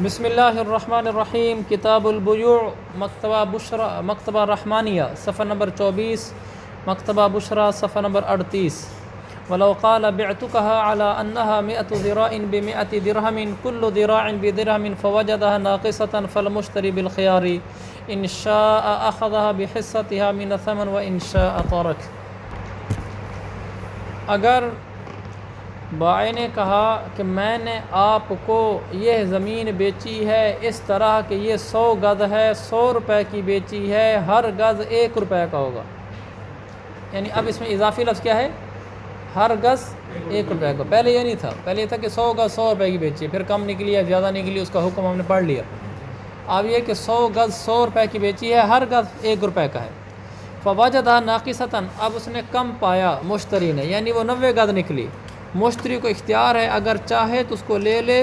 بسم اللہ الرحمن الرحیم کتاب البیوع مکتبہ رحمانیہ صفحہ نمبر 24، مکتبہ بشرا صفحہ نمبر 38۔ ولو قال بعتكها على أنها 100 ذراع ب100 درهم كل ذراع بدرهم فوجدها ناقصة فالمشتري بالخيار إن شاء أخذها بحصتها من الثمن وإن شاء ترك۔ اگر بائع نے کہا کہ میں نے آپ کو یہ زمین بیچی ہے اس طرح کہ یہ 100 گز ہے، 100 روپے کی بیچی ہے، ہر گز 1 روپے کا ہوگا، یعنی اب اس میں اضافی لفظ کیا ہے؟ ہر گز 1 روپے کا۔ پہلے یہ نہیں تھا، پہلے یہ تھا کہ 100 گز 100 روپے کی بیچی ہے، پھر کم نکلی یا زیادہ نکلی اس کا حکم ہم نے پڑھ لیا۔ اب یہ کہ 100 گز 100 روپے کی بیچی ہے، ہر گز 1 روپے کا ہے۔ فوجدها ناقصة، اب اس نے کم پایا مشتری نے، یعنی وہ 90 گز نکلی۔ مشتری کو اختیار ہے، اگر چاہے تو اس کو لے لے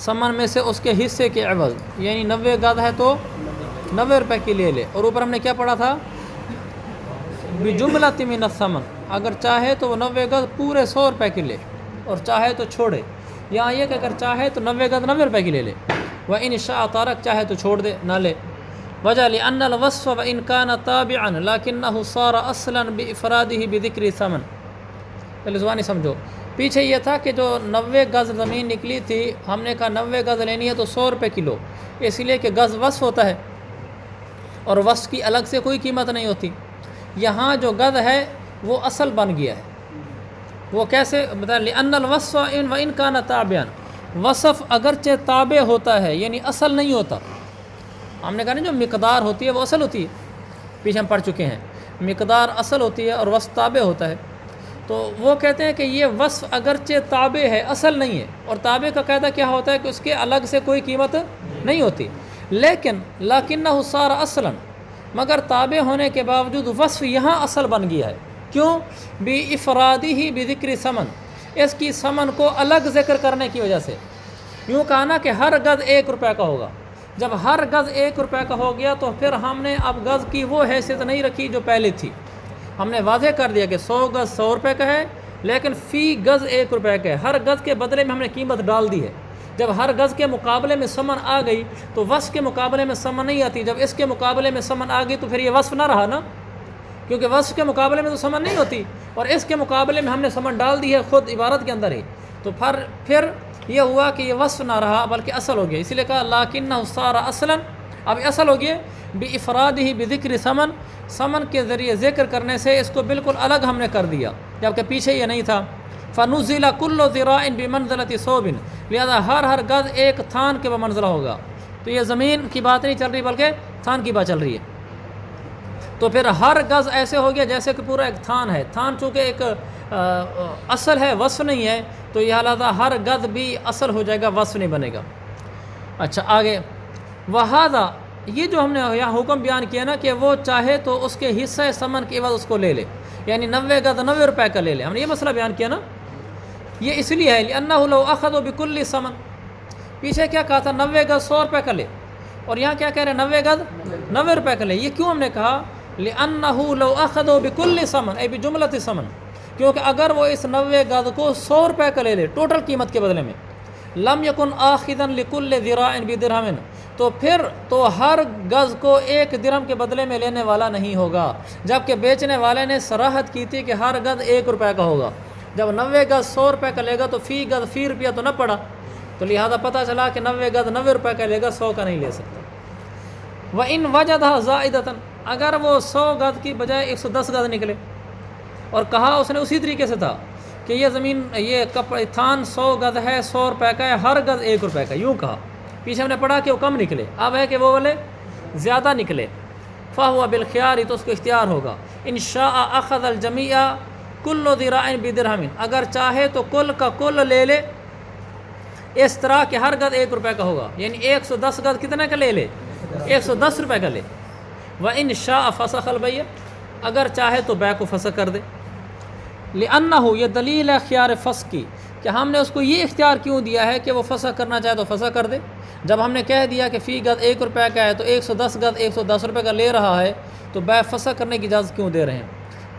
ثمن میں سے اس کے حصے کے عوض، یعنی 90 گز ہے تو 90 روپے کی لے لے۔ اور اوپر ہم نے کیا پڑھا تھا؟ بجملۃ من الثمن، اگر چاہے تو وہ 90 گز پورے 100 روپے کی لے اور چاہے تو چھوڑے۔ یہاں یہ کہ اگر چاہے تو 90 گز 90 روپے کی لے لے، وَإِنْ شَاءَ تَرَكَ، چاہے تو چھوڑ دے نہ لے۔ وجہ لأن الوصف وإن كان تابعا لكنه صار اصلا بإفراده بذكر ثمن۔ پہلے زبانی سمجھو، پیچھے یہ تھا کہ جو 90 گز زمین نکلی تھی، ہم نے کہا 90 گز لینی ہے تو 100 روپے کلو، اس لیے کہ گز وصف ہوتا ہے اور وصف کی الگ سے کوئی قیمت نہیں ہوتی۔ یہاں جو گز ہے وہ اصل بن گیا ہے۔ وہ کیسے بتا؟ لأن الوصف وإن كان تابعا، وصف اگرچہ تابع ہوتا ہے یعنی اصل نہیں ہوتا۔ ہم نے کہا نا جو مقدار ہوتی ہے وہ اصل ہوتی ہے، پیچھے ہم پڑھ چکے ہیں، مقدار اصل ہوتی ہے اور وصف تابع ہوتا ہے۔ تو وہ کہتے ہیں کہ یہ وصف اگرچہ تابع ہے، اصل نہیں ہے، اور تابع کا قاعدہ کیا ہوتا ہے کہ اس کے الگ سے کوئی قیمت نہیں ہوتی، لیکن لکنہ صار اصلا، مگر تابع ہونے کے باوجود وصف یہاں اصل بن گیا ہے۔ کیوں؟ بِإِفْرَادِهِ بِذِكْرِ ثمن، اس کی ثمن کو الگ ذکر کرنے کی وجہ سے۔ یوں کہا نا کہ ہر گز 1 روپے کا ہوگا، جب ہر گز 1 روپے کا ہو گیا تو پھر ہم نے اب گز کی وہ حیثیت نہیں رکھی جو پہلے تھی، ہم نے واضح کر دیا کہ 100 گز 100 روپے کا ہے، لیکن فی گز 1 روپے کا ہے، ہر گز کے بدلے میں ہم نے قیمت ڈال دی ہے۔ جب ہر گز کے مقابلے میں ثمن آ گئی تو وصف کے مقابلے میں ثمن نہیں آتی، جب اس کے مقابلے میں ثمن آ گئی تو پھر یہ وصف نہ رہا نا، کیونکہ وصف کے مقابلے میں تو ثمن نہیں ہوتی، اور اس کے مقابلے میں ہم نے ثمن ڈال دی ہے خود عبارت کے اندر ہی، تو پھر یہ ہوا کہ یہ وصف نہ رہا بلکہ اصل ہو گیا، اسی لیے کہا لکنہ صار اصلا، اب اصل ہو گیا بِإِفْرَادِهِ بِذِكْرِ ثمن، ثمن کے ذریعے ذکر کرنے سے اس کو بالکل الگ ہم نے کر دیا، جبکہ پیچھے یہ نہیں تھا۔ فَنُزِّلَ كُلُّ ذِرَاعٍ بِمَنْزِلَةِ ثَوْبٍ، لہذا ہر گز ایک تھان کے بمنزلہ ہوگا۔ تو یہ زمین کی بات نہیں چل رہی بلکہ تھان کی بات چل رہی ہے، تو پھر ہر گز ایسے ہو گیا جیسے کہ پورا ایک تھان ہے۔ تھان چونکہ ایک اصل ہے، وصف نہیں ہے، تو یہ لہذا ہر گز بھی اصل ہو جائے گا، وصف نہیں بنے گا۔ اچھا آگے، وَهَذَا، یہ جو ہم نے یہاں حکم بیان کیا نا کہ وہ چاہے تو اس کے حصہ ثمن کے عوض اس کو لے لے، یعنی 90 گز 90 روپے کا لے لے، ہم نے یہ مسئلہ بیان کیا نا، یہ اس لیے ہے لأنه لو أخذوا بكل ثمن، پیچھے کیا کہا تھا؟ 90 گز 100 روپے کا لے، اور یہاں کیا کہہ رہے ہیں؟ 90 گز 90 روپے کا لے۔ یہ کیوں ہم نے کہا؟ لأنه لو أخذوا بكل ثمن أي بجملة ثمن، کیونکہ اگر وہ اس 90 گز کو 100 روپے کا لے لے ٹوٹل قیمت کے بدلے میں، لم يكن آخذا لكل ذراع بدرهم، تو پھر تو ہر گز کو 1 درہم کے بدلے میں لینے والا نہیں ہوگا، جبکہ بیچنے والے نے صراحت کی تھی کہ ہر گز 1 روپے کا ہوگا۔ جب 90 گز 100 روپے کا لے گا تو فی گز فی روپیہ تو نہ پڑا، تو لہذا پتہ چلا کہ 90 گز 90 روپے کا لے گا، 100 کا نہیں لے سکتا۔ وَإِنْ وَجَدَهَا زَائِدَةً، اگر وہ 100 گز کی بجائے 110 گز نکلے، اور کہا اس نے اسی طریقے سے تھا کہ یہ زمین یہ تھان 100 گز ہے، 100 روپے کا ہے، ہر گز 1 روپے کا، یوں کہا، پیچھے ہم نے پڑھا کہ وہ کم نکلے، اب ہے کہ وہ والے زیادہ نکلے، فَهُوَ بِالْخِيَارِ، تو اس کو اختیار ہوگا۔ إِنْ شَاءَ أَخَذَ الْجَمِيعَ كُلُّ ذِرَاعٍ بِدِرْهَمٍ، اگر چاہے تو کل کا کل لے لے، اس طرح کہ ہر گز 1 روپے کا ہوگا، یعنی 110 گز کتنے کا لے لے؟ 110 روپے کا لے۔ وَإِنْ شَاءَ فَسَخَ الْبَيْعَ، اگر چاہے تو بیع کو فسخ کر دے۔ لأنه، یہ دلیل ہے خیار فسخ کی، کہ ہم نے اس کو یہ اختیار کیوں دیا ہے کہ وہ فسخ کرنا چاہے تو فسخ کر دے۔ جب ہم نے کہہ دیا کہ فی گز 1 روپے کا ہے تو 110 گز 110 روپے کا لے رہا ہے، تو بیع فسخ کرنے کی اجازت کیوں دے رہے ہیں؟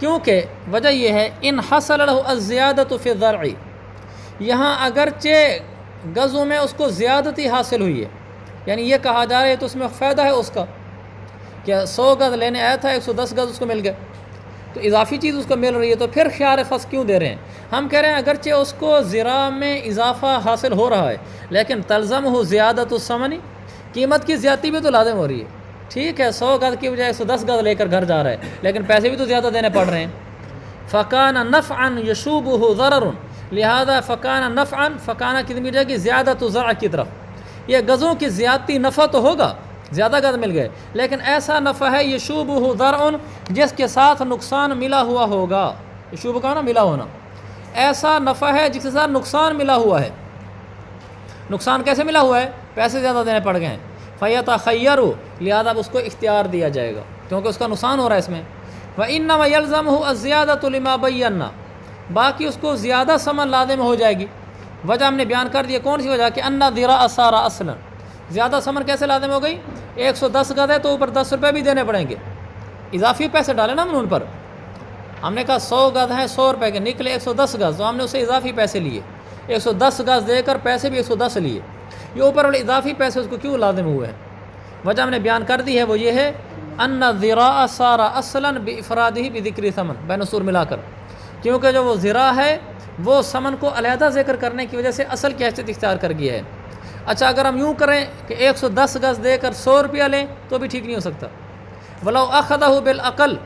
کیونکہ وجہ یہ ہے ان حصل له الزیادۃ فی الزرع، یہاں اگرچہ گزوں میں اس کو زیادتی حاصل ہوئی ہے، یعنی یہ کہا جا رہا ہے تو اس میں فائدہ ہے اس کا کہ 100 گز لینے آیا تھا 110 گز اس کو مل گئے، تو اضافی چیز اس کو مل رہی ہے، تو پھر خیار خص کیوں دے رہے ہیں؟ ہم کہہ رہے ہیں اگرچہ اس کو ذراع میں اضافہ حاصل ہو رہا ہے لیکن تلزم ہو زیادت الثمن، قیمت کی زیادتی بھی تو لازم ہو رہی ہے۔ ٹھیک ہے 100 گز کی بجائے 110 گز لے کر گھر جا رہا ہے لیکن پیسے بھی تو زیادہ دینے پڑ رہے ہیں۔ فکان نفعا یشوبہ ضرر، لہذا فکان نفعا، فکانہ کتنی جائے گی زیادت زرع کی طرف، یہ گزوں کی زیادتی نفع تو ہوگا، زیادہ گز مل گئے لیکن ایسا نفع ہے یشوبہ ضرع جس کے ساتھ نقصان ملا ہوا ہوگا، یشوب کا نا ملا ہونا، ایسا نفع ہے جس کے ساتھ نقصان ملا ہوا ہے۔ نقصان کیسے ملا ہوا ہے؟ پیسے زیادہ دینے پڑ گئے ہیں، فیتخیر، لہذا اب اس کو اختیار دیا جائے گا کیونکہ اس کا نقصان ہو رہا ہے اس میں۔ وَإِنَّمَا يَلْزَمُهُ الزِّيَادَةُ لِمَا بَيَّنَّا، باقی اس کو زیادہ ثمن لازم ہو جائے گی۔ وجہ ہم نے بیان کر دی، کون سی وجہ کہ ان الذراع صار اصلا، زیادہ ثمن کیسے لازم ہو گئی؟ 110 گز ہے تو اوپر 10 روپے بھی دینے پڑیں گے، اضافی پیسے ڈالے نا ہم نے ان پر، ہم نے کہا 100 گز ہیں 100 روپے کے، نکلے 110 گز تو ہم نے اسے اضافی پیسے لیے، 110 گز دے کر پیسے بھی 110 لیے، یہ اوپر والے اضافی پیسے اس کو کیوں لازم ہوئے ہیں؟ وجہ ہم نے بیان کر دی ہے، وہ یہ ہے ان الذراع صار اصلا بافرادہ بذکر ثمن، بین السور ملا کر، کیونکہ جو وہ ذراع ہے وہ ثمن کو علیحدہ ذکر کرنے کی وجہ سے اصل کی حیثیت اختیار کر گیا ہے۔ اچھا اگر ہم یوں کریں کہ 110 گز دے کر 100 روپیہ لیں تو بھی ٹھیک نہیں ہو سکتا۔ ولو اخذہ بالعقل،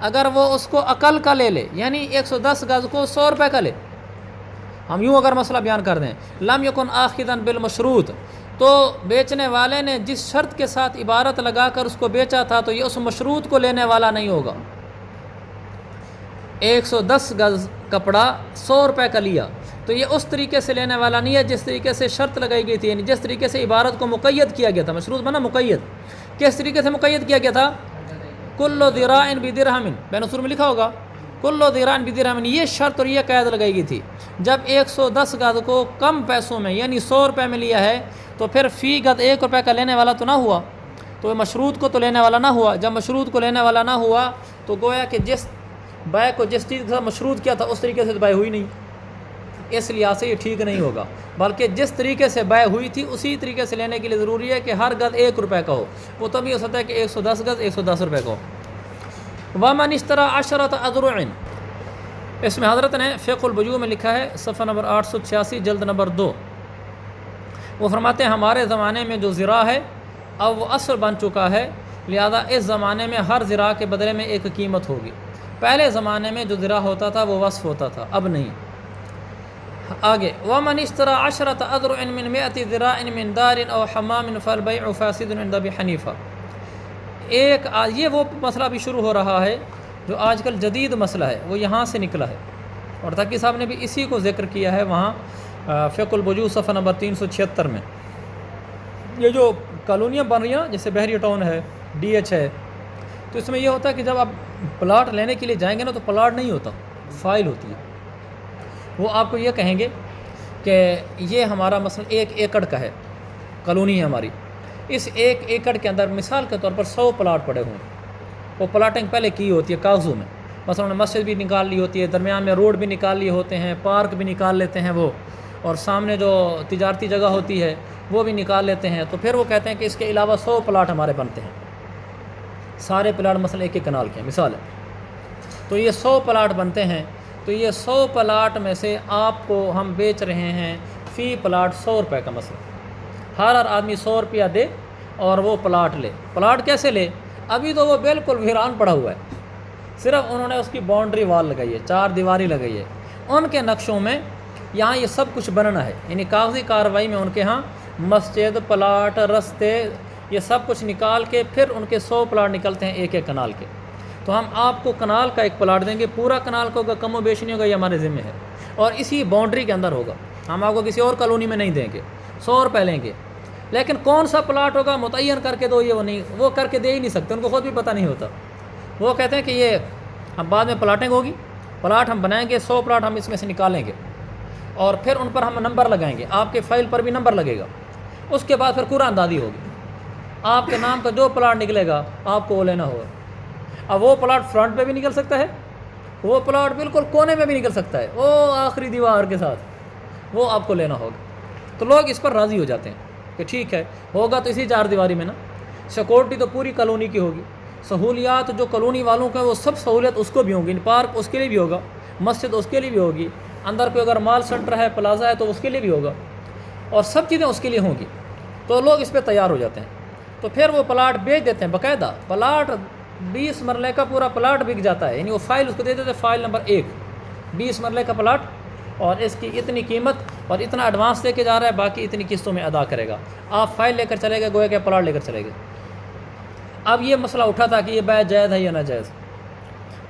اگر وہ اس کو عقل کا لے لے، یعنی 110 گز کو 100 روپے کا لے، ہم یوں اگر مسئلہ بیان کر دیں، لم یکن آخذا بالمشروط، تو بیچنے والے نے جس شرط کے ساتھ عبارت لگا کر اس کو بیچا تھا تو یہ اس مشروط کو لینے والا نہیں ہوگا۔ 110 گز کپڑا 100 روپے کا لیا تو یہ اس طریقے سے لینے والا نہیں ہے جس طریقے سے شرط لگائی گئی تھی، یعنی جس طریقے سے عبارت کو مقید کیا گیا تھا، مشروط بنا مقید، کس طریقے سے مقید کیا گیا تھا؟ کل ذراع بدرہم، بین السور میں لکھا ہوگا کل ذراع بدرہم، یہ شرط اور یہ قید لگائی گئی تھی۔ جب 110 گز کو کم پیسوں میں یعنی 100 روپے میں لیا ہے تو پھر فی گز 1 روپے کا لینے والا تو نہ ہوا، تو مشروط کو تو لینے والا نہ ہوا، جب مشروط کو لینے والا نہ ہوا تو گویا کہ جس بائع کو جس چیز کے ساتھ مشروط کیا تھا اس طریقے سے بائع ہوئی نہیں، اس لحاظ سے یہ ٹھیک نہیں ہوگا، بلکہ جس طریقے سے بائع ہوئی تھی اسی طریقے سے لینے کے لیے ضروری ہے کہ ہر گز 1 روپے کا ہو، وہ تبھی ہو سکتا ہے کہ 110 گز 110 روپے کا ہو۔ وَمَنِ اشْتَرَىٰ عَشْرَةَ أَذْرُعٍ، اس میں حضرت نے فقہ البیوع میں لکھا ہے صفحہ نمبر 886 جلد نمبر 2، وہ فرماتے ہیں ہمارے زمانے میں جو ذراع ہے اب وہ اصل بن چکا ہے، لہذا اس زمانے میں ہر ذراع کے بدلے میں ایک قیمت ہوگی۔ پہلے زمانے میں جو ذراع ہوتا تھا وہ وصف ہوتا تھا، اب نہیں۔ آگے وَمَنِ اشْتَرَىٰ عَشْرَةَ أَذْرُعٍ مِّن 100 ذِرَاعٍ مِّن دَارٍ أَوْ حَمَّامٍ فَالْبَيْعُ فَاسِدٌ عِندَ أَبِي حَنِیفَہ۔ یہ وہ مسئلہ بھی شروع ہو رہا ہے جو آج کل جدید مسئلہ ہے، وہ یہاں سے نکلا ہے، اور تقی صاحب نے بھی اسی کو ذکر کیا ہے وہاں فقہ البیوع صفحہ نمبر 376 میں۔ یہ جو کالونیاں بن رہی ہیں جیسے بحریہ ٹاؤن ہے، ڈی ایچ ہے، تو اس میں یہ ہوتا ہے کہ جب آپ پلاٹ لینے کے لیے جائیں گے نا تو پلاٹ نہیں ہوتا، فائل ہوتی ہے۔ وہ آپ کو یہ کہیں گے کہ یہ ہمارا مثلا 1 ایکڑ کا ہے، کالونی ہے ہماری، اس 1 ایکڑ کے اندر مثال کے طور پر 100 پلاٹ پڑے ہوئے ہیں، وہ پلاٹنگ پہلے کی ہوتی ہے کاغذوں میں، مثلا انہوں نے مسجد بھی نکال لی ہوتی ہے، درمیان میں روڈ بھی نکال لیے ہوتے ہیں، پارک بھی نکال لیتے ہیں وہ، اور سامنے جو تجارتی جگہ ہوتی ہے وہ بھی نکال لیتے ہیں، تو پھر وہ کہتے ہیں کہ اس کے علاوہ 100 پلاٹ ہمارے بنتے ہیں، سارے پلاٹ مثلا 1 کنال کے مثال ہے، تو یہ 100 پلاٹ بنتے ہیں، تو یہ 100 پلاٹ میں سے آپ کو ہم بیچ رہے ہیں فی پلاٹ 100 روپے کا مثلا، ہر آدمی 100 روپیہ دے اور وہ پلاٹ لے۔ پلاٹ کیسے لے؟ ابھی تو وہ بالکل ویران پڑا ہوا ہے، صرف انہوں نے اس کی باؤنڈری وال لگائی ہے، 4 دیواری لگائی ہے، ان کے نقشوں میں یہاں یہ سب کچھ بننا ہے، یعنی کاغذی کارروائی میں ان کے ہاں مسجد، پلاٹ، رستے، یہ سب کچھ نکال کے پھر ان کے 100 پلاٹ نکلتے ہیں 1 کنال کے، تو ہم آپ کو کنال کا 1 پلاٹ دیں گے، پورا کنال کا ہوگا، کم و بیش نہیں ہوگا، یہ ہمارے ذمہ ہے، اور اسی باؤنڈری کے اندر ہوگا، ہم آپ کو کسی اور کالونی میں نہیں دیں گے، 100 روپے لیں گے، لیکن کون سا پلاٹ ہوگا متعین کر کے دو، یہ وہ کر کے دے ہی نہیں سکتے، ان کو خود بھی پتہ نہیں ہوتا، وہ کہتے ہیں کہ یہ ہم بعد میں پلاٹنگ ہوگی، پلاٹ ہم بنائیں گے، 100 پلاٹ ہم اس میں سے نکالیں گے اور پھر ان پر ہم نمبر لگائیں گے، آپ کے فائل پر بھی نمبر لگے گا، اس کے بعد پھر قرآن دادی ہوگی، آپ کے نام کا جو پلاٹ نکلے گا آپ کو وہ لینا ہوگا۔ اب وہ پلاٹ فرنٹ پہ بھی نکل سکتا ہے، وہ پلاٹ بالکل کونے میں بھی نکل سکتا ہے، وہ آخری دیوار کے ساتھ، وہ آپ کو لینا ہوگا۔ تو لوگ اس پر راضی ہو جاتے ہیں کہ ٹھیک ہے ہوگا تو اسی چار دیواری میں نا، سیکورٹی تو پوری کالونی کی ہوگی، سہولیات جو کالونی والوں کا وہ سب سہولیت اس کو بھی ہوں گی، پارک اس کے لیے بھی ہوگا، مسجد اس کے لیے بھی ہوگی، اندر کوئی اگر مال سینٹر ہے پلازا ہے تو اس کے لیے بھی ہوگا، اور سب چیزیں اس کے لیے ہوں گی، تو لوگ اس پہ تیار ہو جاتے ہیں۔ تو پھر وہ پلاٹ بیچ دیتے ہیں، باقاعدہ پلاٹ 20 مرلے کا پورا پلاٹ بک جاتا ہے، یعنی وہ فائل اس کو دے دیتے ہیں، فائل نمبر 1 20 مرلے کا پلاٹ، اور اس کی اتنی قیمت اور اتنا ایڈوانس دے کے جا رہا ہے، باقی اتنی قسطوں میں ادا کرے گا۔ آپ فائل لے کر چلے گئے، گویا کہ پلاٹ لے کر چلے گئے۔ اب یہ مسئلہ اٹھا تھا کہ یہ بیع جائز ہے یا ناجائز،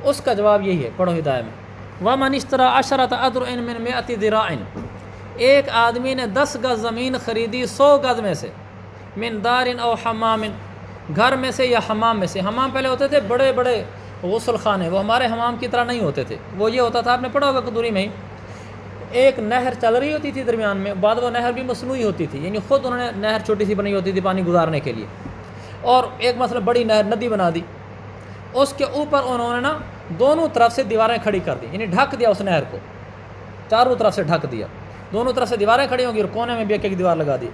اس کا جواب یہی ہے، پڑھو ہدایہ میں، وَمَنِ اشْتَرَىٰ عَشْرَةَ أَذْرُعٍ مِّن 100 ذِرَاعٍ، ایک آدمی نے 10 گز زمین خریدی 100 گز میں سے، من دارن او حمام، گھر میں سے یا حمام میں سے۔ حمام پہلے ہوتے تھے بڑے بڑے غسل خانے، وہ ہمارے حمام کی طرح نہیں ہوتے تھے، وہ یہ ہوتا تھا، آپ نے پڑھا ہوگا قدوری میں ہی، ایک نہر چل رہی ہوتی تھی درمیان میں، بعد وہ نہر بھی مصنوعی ہوتی تھی، یعنی خود انہوں نے نہر چھوٹی سی بنائی ہوتی تھی پانی گزارنے کے لیے، اور ایک مثلا بڑی نہر ندی بنا دی، اس کے اوپر انہوں نے نا دونوں طرف سے دیواریں کھڑی کر دی، یعنی ڈھک دیا اس نہر کو، چاروں طرف سے ڈھک دیا، دونوں طرف سے دیواریں کھڑی ہوں گی، اور کونے میں بھی ایک دیوار لگا دی۔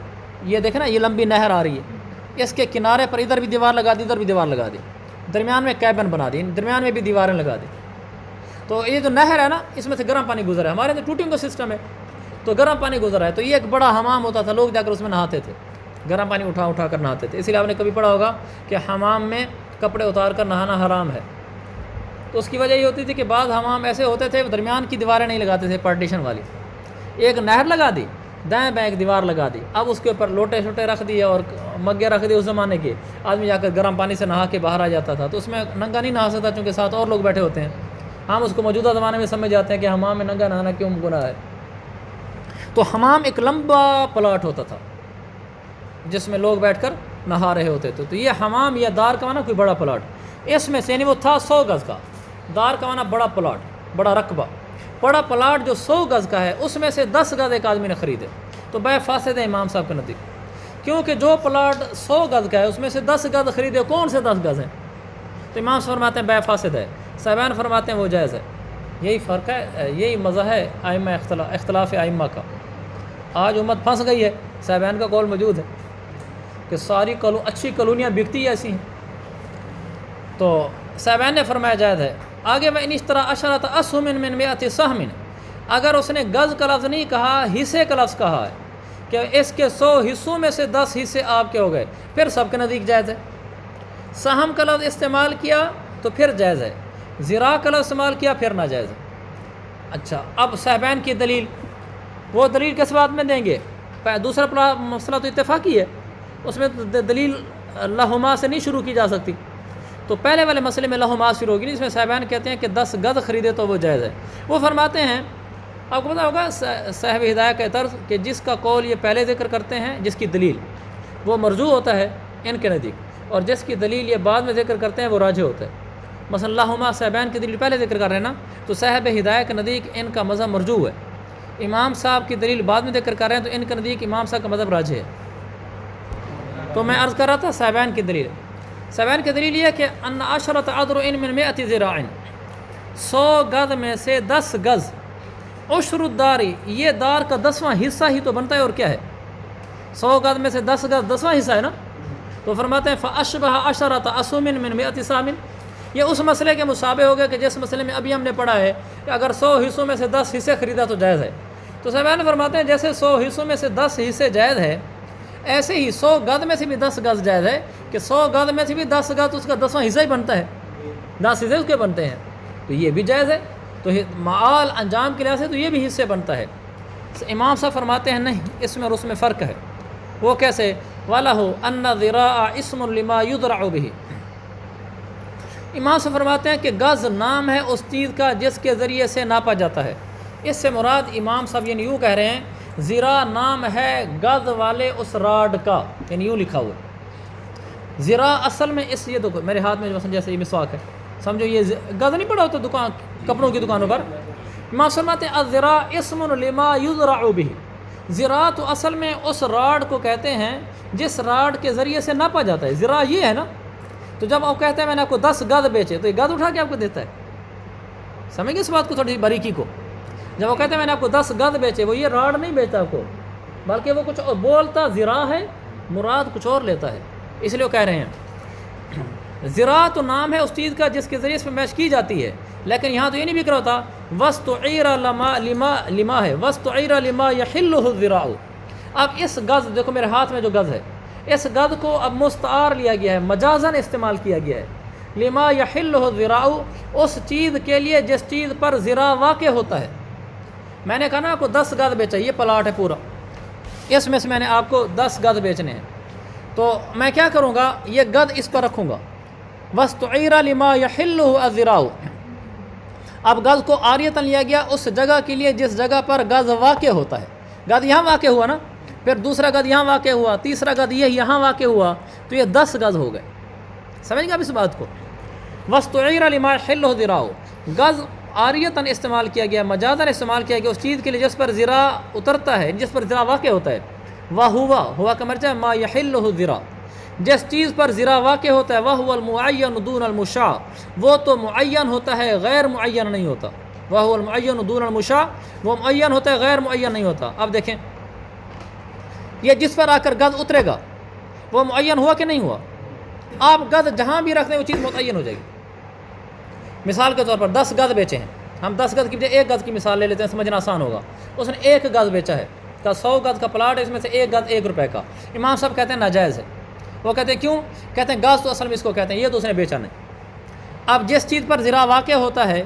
یہ دیکھیں نا، یہ لمبی نہر آ رہی ہے، اس کے کنارے پر ادھر بھی دیوار لگا دی، ادھر بھی دیوار لگا دی، درمیان میں کیبن بنا دی، درمیان میں بھی دیواریں لگا دی۔ تو یہ جو نہر ہے نا، اس میں سے گرم پانی گزر ہے، ہمارے تو ٹوٹنگ کا سسٹم ہے، تو گرم پانی گزر ہے، تو یہ ایک بڑا حمام ہوتا تھا، لوگ جا کر اس میں نہاتے تھے، گرم پانی اٹھا اٹھا کر نہاتے تھے۔ اس لیے آپ نے کبھی پڑھا ہوگا کہ حمام میں کپڑے اتار کر نہانا حرام ہے، تو اس کی وجہ یہ ہوتی تھی کہ بعض حمام ایسے ہوتے تھے درمیان کی دیواریں نہیں لگاتے تھے پارٹیشن والی، ایک نہر لگا دی، دائیں بائیں ایک دیوار لگا دی، اب اس کے اوپر لوٹے شوٹے رکھ دیے اور مگے رکھ دیے، اس زمانے کے آدمی جا کر گرم پانی سے نہا کے باہر آ جاتا تھا، تو اس میں ننگا نہیں نہا سکتا چونکہ ساتھ اور لوگ بیٹھے ہوتے ہیں، ہم اس کو موجودہ زمانے میں سمجھ جاتے ہیں کہ حمام میں ننگا نہانا کیوں گناہ ہے۔ تو حمام ایک لمبا پلاٹ ہوتا تھا جس میں لوگ بیٹھ کر نہا رہے ہوتے تھے، تو یہ حمام یا دار کا معنی کوئی بڑا پلاٹ، اس میں سے یعنی وہ تھا 100 گز کا، دار کا معنی بڑا پلاٹ، بڑا رقبہ، بڑا پلاٹ جو 100 گز کا ہے، اس میں سے 10 گز ایک آدمی نے خریدے، تو بیع فاسد ہے امام صاحب کے نزدیک، کیونکہ جو پلاٹ 100 گز کا ہے اس میں سے 10 گز خریدے، کون سے 10 گز ہیں؟ تو امام صاحب فرماتے ہیں بیع فاسد ہے، صاحبان فرماتے ہیں وہ جائز ہے۔ یہی فرق ہے، یہی مزہ ہے ائمہ اختلاف ائمہ کا۔ آج امت پھنس گئی ہے، صاحبان کا قول موجود ہے کہ ساری اچھی کالونیاں بکتی ایسی ہیں، تو صاحبان نے فرمایا جائز ہے۔ آگے وہ انس طرح عشرۃ اسہم من 100 سہم، اگر اس نے گز کا لفظ نہیں کہا، حصے کا لفظ کہا ہے کہ اس کے 100 حصوں میں سے 10 حصے آپ کے ہو گئے، پھر سب کے نزدیک جائز ہے۔ سہم کا لفظ استعمال کیا تو پھر جائز ہے، ذراع کا لفظ استعمال کیا پھر ناجائز ہے۔ اچھا، اب صاحبان کی دلیل، وہ دلیل کس بات میں دیں گے؟ دوسرا مسئلہ تو اتفاقی ہے، اس میں دلیل لہما سے نہیں شروع کی جا سکتی، تو پہلے والے مسئلے میں لہما شروع ہوگی، اس میں صاحبان کہتے ہیں کہ 10 گز خریدے تو وہ جائز ہے۔ وہ فرماتے ہیں، آپ کو پتا ہوگا صاحب ہدایہ کا طرز کہ جس کا قول یہ پہلے ذکر کرتے ہیں، جس کی دلیل وہ مرجوح ہوتا ہے ان کے نزدیک، اور جس کی دلیل یہ بعد میں ذکر کرتے ہیں وہ راجح ہوتا ہے۔ مثلا لہما صاحبان کی دلیل پہلے ذکر کر رہے ہیں نا، تو صاحب ہدایہ کے نزدیک ان کا مذہب مرجوح ہے، امام صاحب کی دلیل بعد میں ذکر کر رہے ہیں تو ان کے نزدیک امام صاحب کا مذہب راجح ہے۔ تو میں عرض کر رہا تھا صاحبان کی دلیل، صاحبان کی دلیل یہ کہ ان عشرۃ اذرع من 100 ذراع، 100 گز میں سے 10 گز، عشر الدار، یہ دار کا 10واں حصہ ہی تو بنتا ہے، اور کیا ہے؟ 100 گز میں سے 10 گز 10واں حصہ ہے نا، تو فرماتے ہیں فاشبہ عشرۃ اسہم من 100 سہم، یہ اس مسئلے کے مشابہ ہو گیا کہ جس مسئلے میں ابھی ہم نے پڑھا ہے کہ اگر 100 حصوں میں سے 10 حصے خریدا تو جائز ہے۔ تو صاحبان فرماتے ہیں جیسے 100 حصوں میں سے 10 حصے جائز ہے، ایسے ہی 100 گز میں سے بھی 10 گز جائز ہے، کہ 100 گز میں سے بھی 10 گز اس کا 10واں حصہ ہی بنتا ہے، 10 حصے اس کے بنتے ہیں، تو یہ بھی جائز ہے، تو معال انجام کے لحاظ سے تو یہ بھی حصے بنتا ہے۔ امام صاحب فرماتے ہیں نہیں، اس میں اور اس میں فرق ہے۔ وہ کیسے؟ وَلَهُ أَنَّ ذِرَاعَ اسْمٌ لِمَا يُذْرَعُ بِهِ، امام صاحب فرماتے ہیں کہ گز نام ہے اس چیز کا جس کے ذریعے سے ناپا جاتا ہے۔ اس سے مراد امام صاحب یعنی یوں کہہ رہے ہیں، ذراع نام ہے گز والے اس راڈ کا، یعنی یوں لکھا ہوا ہے ذراع اصل میں، اس یہ دیکھو میرے ہاتھ میں جو جیسے یہ مسواک ہے، سمجھو یہ گز نہیں پڑا ہوتا دکان کپڑوں کی دکانوں پر، امام فرماتے ہیں الذراع اسم لما یذرع بہ، ذراع تو اصل میں اس راڈ کو کہتے ہیں جس راڈ کے ذریعے سے ناپا جاتا ہے، ذراع یہ ہے نا، تو جب آپ کہتے ہیں میں نے آپ کو 10 گز بیچے تو یہ گز اٹھا کے آپ کو دیتا ہے، سمجھ گئے اس بات کو تھوڑی باریکی کو، جب وہ کہتے ہیں میں نے آپ کو 10 گز بیچے، وہ یہ راڈ نہیں بیچتا آپ کو، بلکہ وہ کچھ اور بولتا ذرا ہے، مراد کچھ اور لیتا ہے، اس لیے وہ کہہ رہے ہیں ذرا تو نام ہے اس چیز کا جس کے ذریعے اس میں میش کی جاتی ہے، لیکن یہاں تو یہ نہیں بک رہا ہوتا وَاسْتُعِيرَ لِمَا ہے وَاسْتُعِيرَ لِمَا يَحِلُّهُ الذِّرَاعُ۔ اب اس گز دیکھو میرے ہاتھ میں جو گز ہے، اس گز کو اب مستعار لیا گیا ہے، مجازن استعمال کیا گیا ہے، لما یحلہ الذراع، اس چیز کے لیے جس چیز پر ذرا واقع ہوتا ہے۔ میں نے کہا نا آپ کو 10 گز بیچا، یہ پلاٹ ہے پورا، اس میں سے میں نے آپ کو 10 گز بیچنے ہیں، تو میں کیا کروں گا، یہ گز اس پر رکھوں گا، وَاسْتُعِيرَ لِمَا يَحِلُّهُ الذِّرَاعُ۔ اب گز کو عاریتاً لیا گیا اس جگہ کے لیے جس جگہ پر گز واقع ہوتا ہے۔ گز یہاں واقع ہوا نا، پھر دوسرا گز یہاں واقع ہوا، تیسرا گز یہ یہاں واقع ہوا، تو یہ 10 گز ہو گئے۔ سمجھ گئے آپ اس بات کو؟ وَاسْتُعِيرَ لِمَا يَحِلُّهُ الذِّرَاعُ، گز عاریتاً استعمال کیا گیا، مجازاً استعمال کیا گیا اس چیز کے لیے جس پر ذرا اترتا ہے، جس پر ذرا واقع ہوتا ہے۔ ہوا کا مرجع مَا يَحِلُّهُ الذِّرَاع، جس چیز پر ذرا واقع ہوتا ہے، وَهُوَ الْمُعَيَّنُ دُونَ الْمُشَاعَ، وہ تو معین ہوتا ہے، غیر معین نہیں ہوتا۔ وَهُوَ الْمُعَيَّنُ دُونَ الْمُشَاعَ، وہ معین ہوتا ہے، غیر معین نہیں ہوتا۔ اب دیکھیں یہ جس پر آ کر گز اترے گا وہ معین ہوا کہ نہیں ہوا؟ آپ گز جہاں بھی رکھ دیں وہ چیز متعین ہو جائے گی۔ مثال کے طور پر 10 گز بیچے ہیں، ہم 10 گز کی بجائے 1 گز کی مثال لے لیتے ہیں، سمجھنا آسان ہوگا۔ اس نے 1 گز بیچا ہے، کا 100 گز کا پلاٹ ہے، اس میں سے 1 گز 1 روپے کا۔ امام صاحب کہتے ہیں ناجائز ہے۔ وہ کہتے ہیں کیوں؟ کہتے ہیں گز تو اصل میں اس کو کہتے ہیں، یہ تو اس نے بیچا نہیں۔ اب جس چیز پر ذرا واقع ہوتا ہے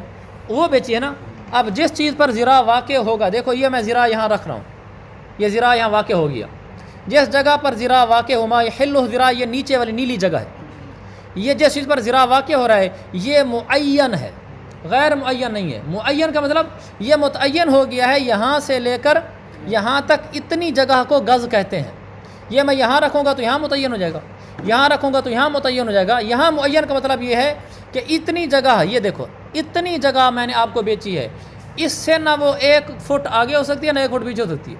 وہ بیچی ہے نا۔ اب جس چیز پر ذرا واقع ہوگا، دیکھو یہ میں ذرا یہاں رکھ رہا ہوں، یہ ذرا یہاں واقع ہو گیا، جس جگہ پر ذرا واقع ہو، ما یحلہ ذرا، یہ نیچے والی نیلی جگہ ہے، یہ جس چیز پر ذرا واقع ہو رہا ہے یہ معین ہے، غیر معین نہیں ہے۔ معین کا مطلب یہ متعین ہو گیا ہے، یہاں سے لے کر یہاں تک اتنی جگہ کو گز کہتے ہیں۔ یہ میں یہاں رکھوں گا تو یہاں متعین ہو جائے گا، یہاں رکھوں گا تو یہاں متعین ہو جائے گا۔ یہاں معین کا مطلب یہ ہے کہ اتنی جگہ، یہ دیکھو اتنی جگہ میں نے آپ کو بیچی ہے، اس سے نہ وہ 1 فٹ آگے ہو سکتی ہے، نہ 1 فٹ پیچھے ہو سکتی ہے،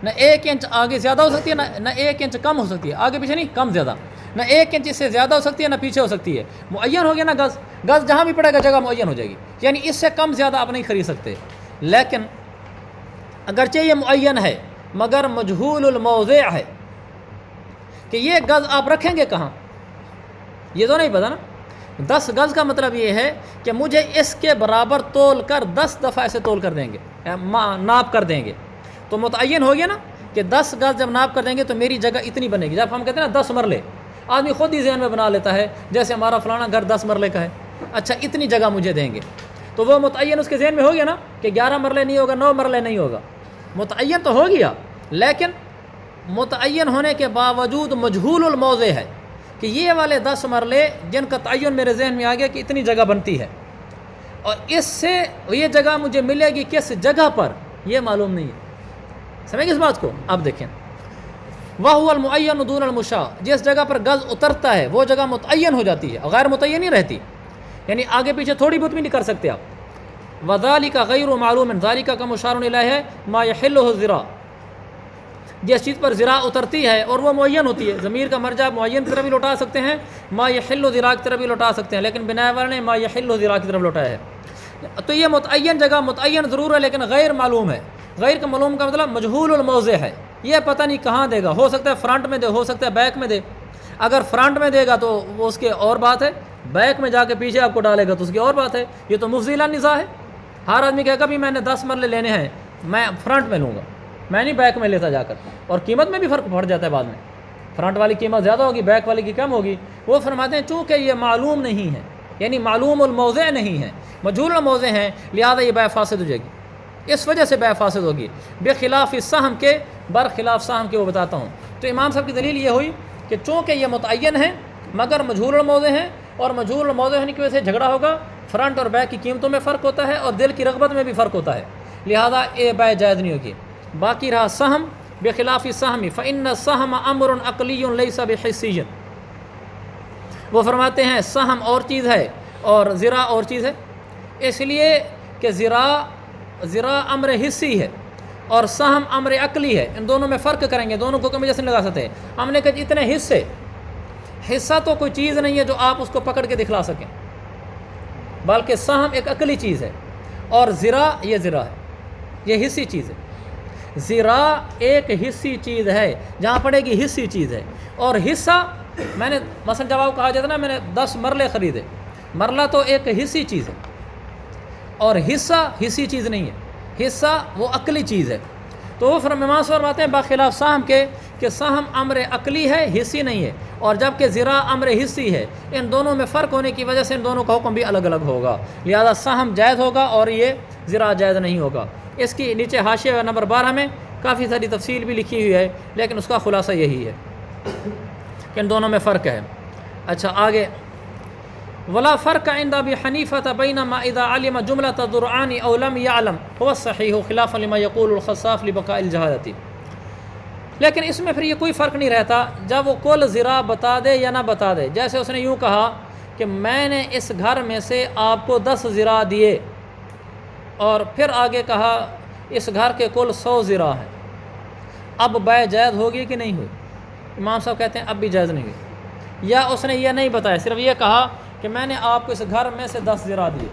نہ 1 انچ آگے زیادہ ہو سکتی ہے، نہ 1 انچ کم ہو سکتی ہے، آگے پیچھے نہیں، کم زیادہ، نہ 1 انچ اس سے زیادہ ہو سکتی ہے، نہ پیچھے ہو سکتی ہے۔ معین ہو گیا نا گز، گز جہاں بھی پڑے گا جگہ معین ہو جائے گی، یعنی اس سے کم زیادہ آپ نہیں خرید سکتے۔ لیکن اگرچہ یہ معین ہے مگر مجہول الموضع ہے، کہ یہ گز آپ رکھیں گے کہاں یہ تو نہیں پتا نا۔ 10 گز کا مطلب یہ ہے کہ مجھے اس کے برابر تول کر 10 دفعہ ایسے تول کر دیں گے، ناپ کر دیں گے، تو متعین ہو گیا نا کہ 10 گز جب ناپ کر دیں گے تو میری جگہ اتنی بنے گی۔ جب ہم کہتے ہیں نا 10 مرلے، آدمی خود ہی ذہن میں بنا لیتا ہے جیسے ہمارا فلانا گھر 10 مرلے کا ہے، اچھا اتنی جگہ مجھے دیں گے، تو وہ متعین اس کے ذہن میں ہو گیا نا کہ 11 مرلے نہیں ہوگا، 9 مرلے نہیں ہوگا، متعین تو ہو گیا، لیکن متعین ہونے کے باوجود مجہول الموضع ہے کہ یہ والے 10 مرلے جن کا تعین میرے ذہن میں آ گیا کہ اتنی جگہ بنتی ہے، اور اس سے یہ جگہ مجھے ملے گی کس جگہ پر یہ معلوم نہیں ہے۔ سمجھ گئے اس بات کو؟ اب دیکھیں وَهُوَ الْمُعَيَّنُ دُونَ الْمُشَاعَ، جس جگہ پر گز اترتا ہے وہ جگہ متعین ہو جاتی ہے، غیر متعین نہیں رہتی، یعنی آگے پیچھے تھوڑی بہت بھی نہیں کر سکتے آپ۔ وَذَلِكَ غَيْرُ مَعْلُومٍ، ذَلِكَ کا مشار الیہ ہے، مَا يَحِلُّهُ الذِّرَاع، جس چیز پر ذرا اترتی ہے اور وہ معین ہوتی ہے، ضمیر کا مرجع معین کی طرف بھی لوٹا سکتے ہیں، ما یحل ذرا کی طرف بھی لوٹا سکتے ہیں، لیکن بنائے والے نے ما یحل ذرا کی طرف لوٹایا ہے۔ تو یہ متعین جگہ متعین ضرور ہے لیکن غیر معلوم ہے۔ غیر کا معلوم کا مطلب مجہول الموضع ہے، یہ پتہ نہیں کہاں دے گا، ہو سکتا ہے فرنٹ میں دے، ہو سکتا ہے بیک میں دے۔ اگر فرنٹ میں دے گا تو وہ اس کے اور بات ہے، بیک میں جا کے پیچھے آپ کو ڈالے گا تو اس کی اور بات ہے۔ یہ تو مفضل النزاع ہے، ہر آدمی کہے گا بھی میں نے 10 مرلے لینے ہیں، میں فرنٹ میں لوں گا، میں نہیں بیک میں لیتا جا کر، اور قیمت میں بھی فرق پڑ جاتا ہے بعد میں، فرنٹ والی قیمت زیادہ ہوگی، بیک والی کی کم ہوگی۔ وہ فرماتے ہیں چونکہ یہ معلوم نہیں ہے، یعنی معلوم الموضع نہیں ہے، مجہول الموضع ہیں، لہذا یہ بیع فاسد ہو جائے گی، اس وجہ سے بیع فاسد ہوگی، بخلاف السہم کے، برخلاف سہم کے، وہ بتاتا ہوں۔ تو امام صاحب کی دلیل یہ ہوئی کہ چونکہ یہ متعین ہے مگر مجہول الموضع ہیں، اور مجہول الموضع ہونے کی وجہ سے جھگڑا ہوگا، فرنٹ اور بیک کی قیمتوں میں فرق ہوتا ہے اور دل کی رغبت میں بھی فرق ہوتا ہے، لہذا یہ بیع جائز نہیں ہوگی۔ باقی رہا سہم، بخلاف السہم فإن السہم امر عقلی لیس بحسی، وہ فرماتے ہیں سہم اور چیز ہے اور ذرا اور چیز ہے، اس لیے کہ ذرا امر حسی ہے اور سہم امر عقلی ہے، ان دونوں میں فرق کریں گے، دونوں کو کمی جیسے نہیں لگا سکتے۔ ہم نے کہا اتنے حصے، حصہ تو کوئی چیز نہیں ہے جو آپ اس کو پکڑ کے دکھلا سکیں، بلکہ سہم ایک عقلی چیز ہے، اور ذرا یہ ذرا ہے، یہ حصی چیز ہے۔ ذرا ایک حصی چیز ہے، جہاں پڑے گی حصی چیز ہے، اور حصہ میں نے مثلا جب آپ کہا جاتا نا میں نے 10 مرلے خریدے، مرلہ تو ایک حصی چیز ہے، اور حصہ حصی چیز نہیں ہے، حصہ وہ عقلی چیز ہے۔ تو وہ امام صاحب فرماتے ہیں باخلاف سہم کے کہ سہم امر عقلی ہے، حصی نہیں ہے، اور جب کہ ذرا امر حصی ہے، ان دونوں میں فرق ہونے کی وجہ سے ان دونوں کا حکم بھی الگ الگ ہوگا، لہذا سہم جائز ہوگا اور یہ ذرا جائز نہیں ہوگا۔ اس کی نیچے حاشیہ نمبر 12 میں کافی ساری تفصیل بھی لکھی ہوئی ہے، لیکن اس کا خلاصہ یہی ہے کہ ان دونوں میں فرق ہے۔ اچھا آگے، ولا فرق عند ابي حنيفه بينما اذا علم جمله الضرعان او لم يعلم هو الصحيح خلافا لما يقول الخصاف لبقاء الجهاله۔ لیکن اس میں پھر یہ کوئی فرق نہیں رہتا جب وہ کل ذرا بتا دے یا نہ بتا دے۔ جیسے اس نے یوں کہا کہ میں نے اس گھر میں سے آپ کو 10 ذرا دیے، اور پھر آگے کہا اس گھر کے کل 100 ذرا ہیں، اب بیع جائز ہوگی کہ نہیں ہوئی؟ امام صاحب کہتے ہیں اب بھی جائز نہیں ہوئی۔ یا اس نے یہ نہیں بتایا، صرف یہ کہا کہ میں نے آپ کو اس گھر میں سے 10 ذرا دیے،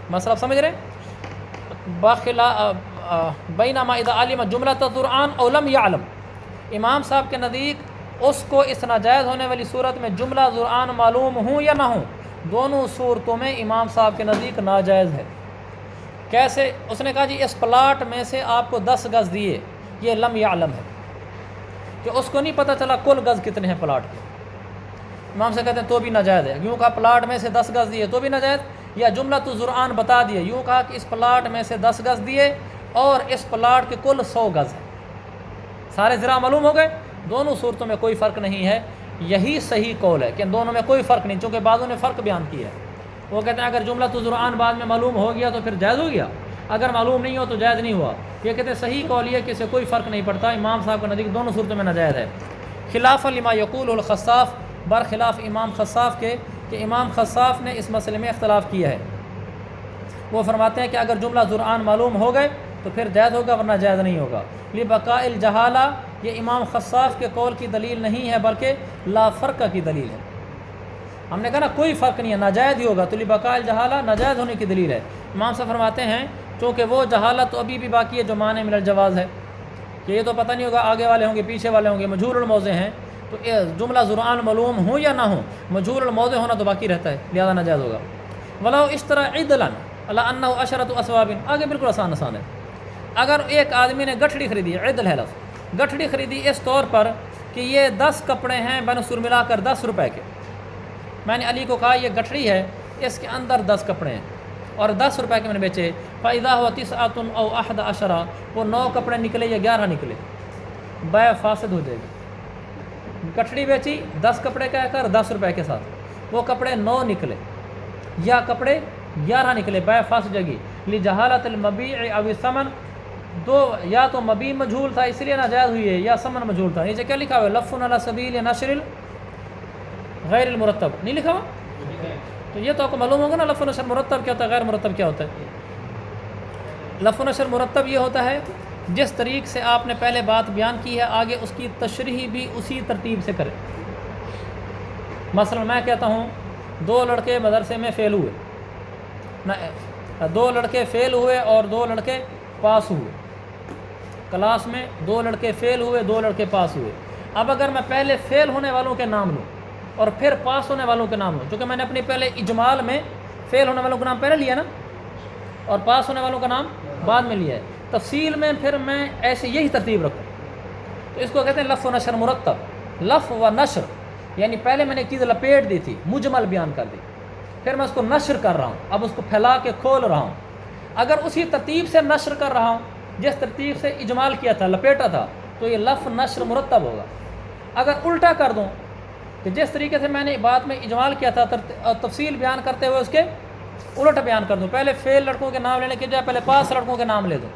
مسئلہ آپ سمجھ رہے ہیں؟ بینما اذا علم جملۃ الضرعان او لم يعلم، امام صاحب کے نزدیک اس کو اس ناجائز ہونے والی صورت میں جملہ ذرعان معلوم ہوں یا نہ ہوں، دونوں صورتوں میں امام صاحب کے نزدیک ناجائز ہے۔ کیسے؟ اس نے کہا جی اس پلاٹ میں سے آپ کو 10 گز دیے، یہ لم یعلم ہے کہ اس کو نہیں پتہ چلا کل گز کتنے ہیں پلاٹ کے، امام سے کہتے ہیں تو بھی ناجائز ہے۔ یوں کہا پلاٹ میں سے 10 گز دیے تو بھی ناجائز، یا جملہ تو ذرعان بتا دیے، یوں کہا کہ اس پلاٹ میں سے 10 گز دیے اور اس پلاٹ کے کل 100 گز ہیں، سارے ذرا معلوم ہو گئے، دونوں صورتوں میں کوئی فرق نہیں ہے۔ یہی صحیح قول ہے کہ ان دونوں میں کوئی فرق نہیں، چونکہ بعضوں نے فرق بیان کیا ہے۔ وہ کہتے ہیں اگر جملہ تو ذرعان بعد میں معلوم ہو گیا تو پھر جائز ہو گیا، اگر معلوم نہیں ہو تو جائز نہیں ہوا۔ یہ کہتے ہیں صحیح قول یہ کہ اسے کوئی فرق نہیں پڑتا، امام صاحب کا نزدیک دونوں صورتوں میں ناجائز ہے۔ خلاف لما یقول الخصاف، برخلاف امام خصاف کے کہ امام خصاف نے اس مسئلے میں اختلاف کیا ہے۔ وہ فرماتے ہیں کہ اگر جملہ ذرعان معلوم ہو گئے تو پھر جائز ہوگا ورنہ جائز نہیں ہوگا۔ لبقاء الجہالہ، یہ امام خصاف کے قول کی دلیل نہیں ہے بلکہ لا فرق کی دلیل ہے۔ ہم نے کہا نا کوئی فرق نہیں ہے، ناجائز ہی ہوگا، تو لبقاء الجہالہ ناجائز ہونے کی دلیل ہے۔ امام صاحب فرماتے ہیں چونکہ وہ جہالت تو ابھی بھی باقی ہے جو معنی من الجواز ہے، کہ یہ تو پتہ نہیں ہوگا آگے والے ہوں گے پیچھے والے ہوں گے، مجہول الموضع ہیں، تو جملہ ذرعان معلوم ہو یا نہ ہو، مجہول الموضع ہونا تو باقی رہتا ہے، لہذا ناجائز ہوگا۔ ولو اشترى عدلا على انه عشرة اسواب، آگے بالکل آسان ہے۔ اگر ایک آدمی نے گٹھڑی خریدی، عدل ہے لفظ، گٹھڑی خریدی اس طور پر کہ یہ 10 کپڑے ہیں بین سر ملا کر 10 روپے کے، میں نے علی کو کہا یہ گٹھڑی ہے اس کے اندر 10 کپڑے ہیں اور 10 روپے کے میں نے بیچے، فَإِذَا هُوَ تِسْعَةٌ أَوْ أَحَدَ عَشَرَ، وہ 9 کپڑے نکلے یا 11 نکلے، بیع فاسد ہو جائے گی۔ گٹھڑی بیچی 10 کپڑے کہہ کر 10 روپے کے ساتھ، وہ کپڑے 9 نکلے یا کپڑے 11 نکلے، بیع فاسد ہو جائے گی۔ لِجَهَالَةِ الْمَبِيعِ أَوِ الثَّمَنِ، دو یا تو مبیع مجہول تھا اس لیے ناجائز ہوئی ہے، یا ثمن مجہول تھا۔ نیچے کیا لکھا ہوا ہے؟ لف علی سبیل نشر غیر المرتب، نہیں لکھا ہوا؟ تو یہ تو آپ کو معلوم ہوگا نا لف نشر مرتب کیا ہوتا ہے، غیر مرتب کیا ہوتا ہے۔ لف نشر مرتب یہ ہوتا ہے جس طریق سے آپ نے پہلے بات بیان کی ہے آگے اس کی تشریح بھی اسی ترتیب سے کرے۔ مثلا میں کہتا ہوں 2 لڑکے مدرسے میں فیل ہوئے، 2 لڑکے فیل ہوئے اور 2 لڑکے پاس ہوئے، کلاس میں 2 لڑکے فیل ہوئے 2 لڑکے پاس ہوئے۔ اب اگر میں پہلے فیل ہونے والوں کے نام لوں اور پھر پاس ہونے والوں کے نام لوں، چونکہ میں نے اپنی پہلے اجمال میں فیل ہونے والوں کا نام پہلے لیا نا اور پاس ہونے والوں کا نام بعد میں لیا ہے، تفصیل میں پھر میں ایسے یہی ترتیب رکھوں، تو اس کو کہتے ہیں لف و نشر مرتب۔ لف و نشر یعنی پہلے میں نے ایک چیز لپیٹ دی تھی، مجمل بیان کر دی، پھر میں اس کو نشر کر رہا ہوں، اب اس کو پھیلا کے کھول رہا ہوں۔ اگر اسی ترتیب سے نشر کر رہا ہوں جس ترتیب سے اجمال کیا تھا، لپیٹا تھا، تو یہ لف نشر مرتب ہوگا۔ اگر الٹا کر دوں کہ جس طریقے سے میں نے بات میں اجمال کیا تھا تفصیل بیان کرتے ہوئے اس کے الٹ بیان کر دوں، پہلے فیل لڑکوں کے نام لینے کے جائے پہلے پاس لڑکوں کے نام لے دوں۔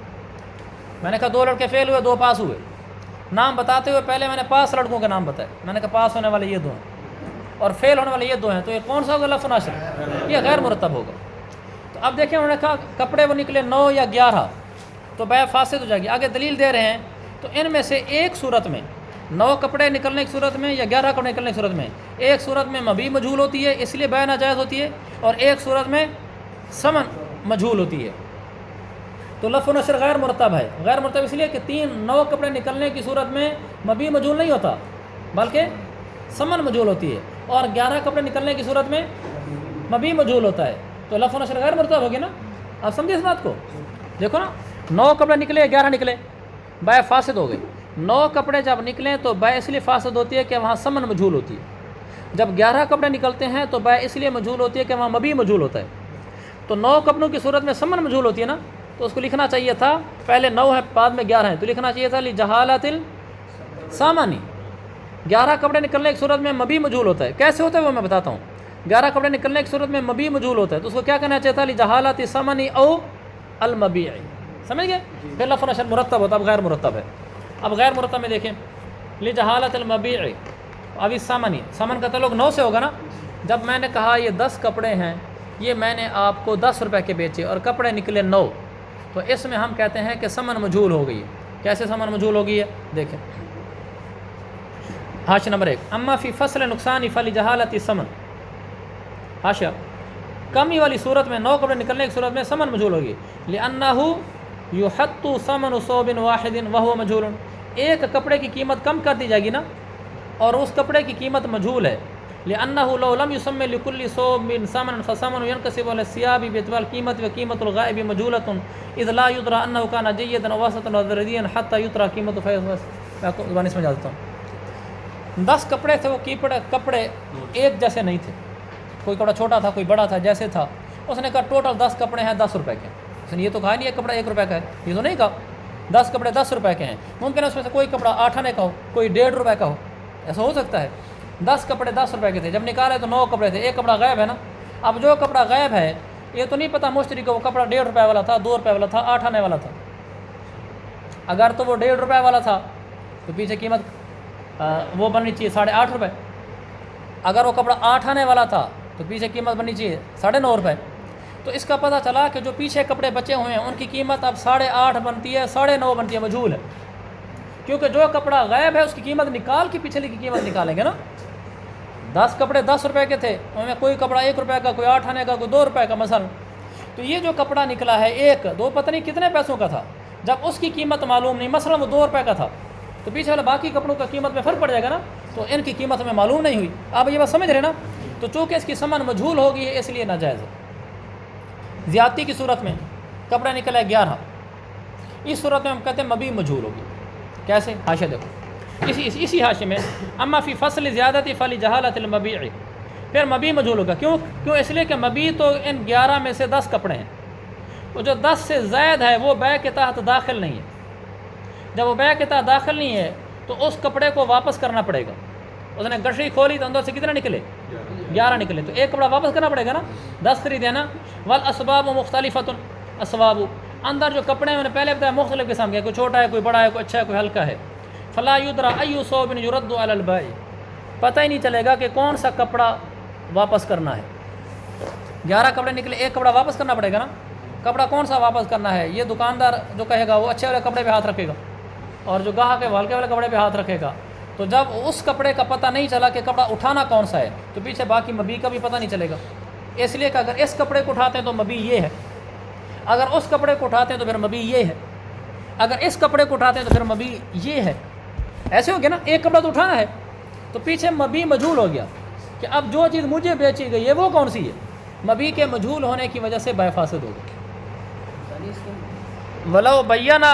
میں نے کہا 2 لڑکے فیل ہوئے 2 پاس ہوئے، نام بتاتے ہوئے پہلے میں نے پاس لڑکوں کے نام بتائے، میں نے کہا پاس ہونے والے یہ 2 ہیں اور فیل ہونے والے یہ 2 ہیں، تو یہ کون سا ہوگا لف نشر؟ یہ غیر مرتب ہوگا۔ تو اب دیکھیں انہوں نے کہا کپڑے وہ نکلے 9 یا 11 تو بیع فاسد ہو جائے گی۔ آگے دلیل دے رہے ہیں تو ان میں سے ایک صورت میں 9 کپڑے نکلنے کی صورت میں یا 11 کپڑے نکلنے کی صورت میں، ایک صورت میں مبیع مجہول ہوتی ہے اس لیے بیع ناجائز ہوتی ہے، اور ایک صورت میں ثمن مجہول ہوتی ہے۔ تو لف و نشر غیر مرتب ہے. غیر مرتب اس لیے کہ 9 کپڑے نکلنے کی صورت میں مبی مجھول نہیں ہوتا بلکہ سمن مجھول ہوتی ہے، اور 11 کپڑے نکلنے کی صورت میں مبی مجھول ہوتا ہے. تو لف و نشر غیر مرتب ہوگی نا. آپ سمجھے اس بات کو؟ دیکھو نا، 9 کپڑے نکلے 11 نکلے، بے فاسد ہو گئی. 9 کپڑے جب نکلیں تو بے اس لیے فاسد ہوتی ہے کہ وہاں سمن مجھول ہوتی ہے. جب 11 کپڑے نکلتے ہیں تو بے اس لیے مجھول ہوتی ہے کہ وہاں مبی مجھول ہوتا ہے. تو 9 کپڑوں کی صورت میں سمن مجھول ہوتی ہے نا، تو اس کو لکھنا چاہیے تھا، پہلے 9 ہے بعد میں 11 ہیں، تو لکھنا چاہیے تھا لجہالۃ السامانی. 11 کپڑے نکلنے کی صورت میں مبی مجھول ہوتا ہے. کیسے ہوتا ہے وہ میں بتاتا ہوں. 11 کپڑے نکلنے کی صورت میں مبی مجھول ہوتا ہے، تو اس کو کیا کہنا چاہیے تھا؟ لجہالۃ السامانی او المبیع. سمجھ گئے؟ پھر لف و نشر مرتب ہوتا، اب غیر مرتب ہے. اب غیر مرتب میں دیکھیں، لجہالۃ المبیع. اب اس سمن کا تعلق 9 سے ہوگا نا. جب میں نے کہا یہ 10 کپڑے ہیں، یہ میں نے آپ کو 10 روپے کے بیچے اور کپڑے نکلے 9، تو اس میں ہم کہتے ہیں کہ سمن مجھول ہو گئی ہے. کیسے سمن مجھول ہو گئی ہے؟ دیکھیں حاشیہ نمبر 1، اما فی فصل نقصان فلجہالۃ الثمن. حاشیہ، کمی والی صورت میں 9 کپڑے نکلنے کی صورت میں سمن مجھول ہوگی. لأنہ یحط ثمن ثوب واحد وهو مجھول. ایک کپڑے کی قیمت کم کر دی جائے گی نا، اور اس کپڑے کی قیمت مجھول ہے. لأنه لو لم يسمى لكل ثوب ثمن فثمن ينكسب على الثياب باعتبار القيمة وقيمة الغائب مجهولة إذ لا يدرى أنه كان جيدا أو وسطا أو رديا حتى يدرى قيمته. میں آپ کو زبانی سمجھا دیتا ہوں. 10 کپڑے تھے، وہ کپڑے ایک جیسے نہیں تھے. کوئی کپڑا چھوٹا تھا، کوئی بڑا تھا، جیسے تھا. اس نے کہا ٹوٹل 10 کپڑے ہیں 10 روپے کے. اس نے یہ تو کہا نہیں ایک کپڑا 1 روپے کا ہے، یہ تو نہیں کہا. 10 کپڑے 10 روپے کے ہیں. ممکن ہے اس میں سے کوئی کپڑا 8 آنے کا ہو، کوئی 1.5 روپے کا ہو، ایسا ہو سکتا ہے. 10 کپڑے 10 روپے کے تھے، جب نکالے تو 9 کپڑے تھے، ایک کپڑا غائب ہے نا. اب جو کپڑا غائب ہے یہ تو نہیں پتہ مشتری کو وہ کپڑا 1.5 روپے والا تھا، 2 روپے والا تھا، 8 آنے والا تھا. اگر تو وہ 1.5 روپے والا تھا تو پیچھے قیمت وہ بننی چاہیے 8.5 روپے. اگر وہ کپڑا 8 آنے والا تھا تو پیچھے قیمت بننی چاہیے 9.5 روپے. تو اس کا پتہ چلا کہ جو پیچھے کپڑے بچے ہوئے ہیں ان کی قیمت اب 8.5 بنتی ہے، 9.5 بنتی ہے، مجھول ہے. کیونکہ جو کپڑا غائب ہے اس کی قیمت نکال کے پچھلے کی قیمت نکالیں گے نا. 10 کپڑے 10 روپے کے تھے، ان میں کوئی کپڑا 1 روپے کا، کوئی 8 آنے کا، کوئی 2 روپے کا مثلا. تو یہ جو کپڑا نکلا ہے 1 2 پتہ نہیں کتنے پیسوں کا تھا، جب اس کی قیمت معلوم نہیں، مثلا وہ 2 روپے کا تھا، تو پیچھے والا باقی کپڑوں کا قیمت میں فرق پڑ جائے گا نا. تو ان کی قیمت ہمیں معلوم نہیں ہوئی. آپ یہ بات سمجھ رہے نا. تو چونکہ اس کی ثمن مجھول ہوگی اس لیے ناجائز ہے. زیادتی کی صورت میں کپڑا نکلا ہے 11، اس صورت میں ہم کہتے ہیں مبی مجھول ہوگی. کیسے؟ حاشیہ دیکھو، اسی حاشیے میں اما فی فصل زیادتی فلجہالۃ المبیع. پھر مبی مجھول ہوگا. کیوں؟ اس لیے کہ مبی تو ان 11 میں سے 10 کپڑے ہیں، تو جو 10 سے زائد ہے وہ بیع کے تحت داخل نہیں ہے. جب وہ بیع کے تحت داخل نہیں ہے تو اس کپڑے کو واپس کرنا پڑے گا. اس نے گٹری کھولی تو اندر سے کتنے نکلے؟ 11 نکلے، تو ایک کپڑا واپس کرنا پڑے گا نا. 10 خریدے نا. والاسباب مختلفۃ. اسباب اندر جو کپڑے ہیں میں نے پہلے بتایا مختلف قسم کے، کوئی چھوٹا ہے، کوئی بڑا ہے، کوئی اچھا ہے، کوئی ہلکا ہے. فلا یدرا ای ثوب یرد علی البائع. پتہ ہی نہیں چلے گا کہ کون سا کپڑا واپس کرنا ہے. 11 کپڑے نکلے، ایک کپڑا واپس کرنا پڑے گا نا. کپڑا کون سا واپس کرنا ہے؟ یہ دکاندار جو کہے گا وہ اچھے والے کپڑے پہ ہاتھ رکھے گا، اور جو گاہک ہے وہ ہلکے والے کپڑے پہ ہاتھ رکھے گا. تو جب اس کپڑے کا پتہ نہیں چلا کہ کپڑا اٹھانا کون سا ہے تو پیچھے باقی مبی کا بھی پتہ نہیں چلے گا. اس لیے کہ اگر اس کپڑے کو اٹھاتے ہیں تو مبی یہ ہے، اگر اس کپڑے کو اٹھاتے ہیں تو پھر مبی یہ ہے، اگر اس کپڑے کو اٹھاتے ہیں تو پھر مبی یہ ہے. ایسے ہو گیا نا. ایک کپڑا تو اٹھانا ہے تو پیچھے مبی مجھول ہو گیا کہ اب جو چیز مجھے بیچی گئی ہے وہ کون سی ہے. مبی کے مجھول ہونے کی وجہ سے بیع فاسد ہو گئی. ولو بینا